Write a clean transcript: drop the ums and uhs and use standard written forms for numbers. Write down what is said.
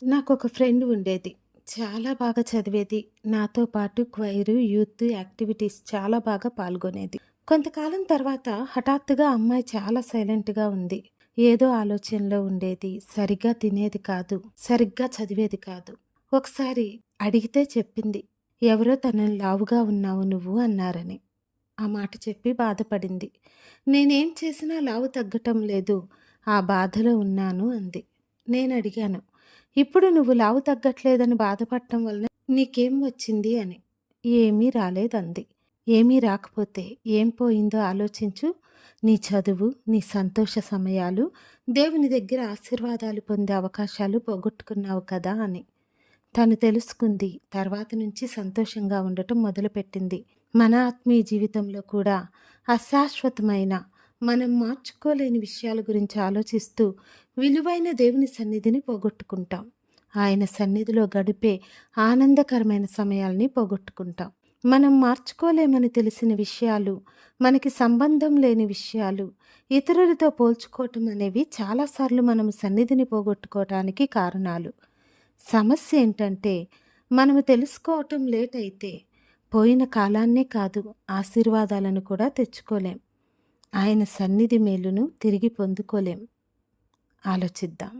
నాకొక ఫ్రెండ్ ఉండేది. చాలా బాగా చదివేది. నాతో పాటు క్వైరు, యూత్ యాక్టివిటీస్ చాలా బాగా పాల్గొనేది. కొంతకాలం తర్వాత హఠాత్తుగా అమ్మాయి చాలా సైలెంట్‌గా ఉంది. ఏదో ఆలోచనలో ఉండేది. సరిగ్గా తినేది కాదు. సరిగ్గా చదివేది కాదు. ఒకసారి అడిగితే చెప్పింది. ఎవరో తనని లావుగా ఉన్నావు నువ్వు అన్నారని. ఆ మాట చెప్పి బాధపడింది. నేనేం చేసినా లావు తగ్గటం లేదు. ఆ బాధలో ఉన్నాను అంది. నేనడిగాను. ఇప్పుడు నువ్వు లావు తగ్గట్లేదని బాధపడటం వలన నీకేం వచ్చింది అని. ఏమీ రాలేదంది. ఏమీ రాకపోతే ఏం పోయిందో ఆలోచించు. నీ చదువు, నీ సంతోష సమయాలు, దేవుని దగ్గర ఆశీర్వాదాలు పొందే అవకాశాలు పోగొట్టుకున్నావు కదా అని. తను తెలుసుకుంది. తర్వాత నుంచి సంతోషంగా ఉండటం మొదలుపెట్టింది. మన ఆత్మీయ జీవితంలో కూడా అశాశ్వతమైన, మనం మార్చుకోలేని విషయాల గురించి ఆలోచిస్తూ విలువైన దేవుని సన్నిధిని పోగొట్టుకుంటాం. ఆయన సన్నిధిలో గడిపే ఆనందకరమైన సమయాల్ని పోగొట్టుకుంటాం. మనం మార్చుకోలేమని తెలిసిన విషయాలు, మనకి సంబంధం లేని విషయాలు, ఇతరులతో పోల్చుకోవటం అనేవి చాలాసార్లు మనం సన్నిధిని పోగొట్టుకోవటానికి కారణాలు. సమస్య ఏంటంటే, మనము తెలుసుకోవటం లేట్ అయితే పోయిన కాలాన్నే కాదు, ఆశీర్వాదాలను కూడా తెచ్చుకోలేం. ఆయన సన్నిధి మేలును తిరిగి పొందుకోలేం. ఆలోచిద్దాం.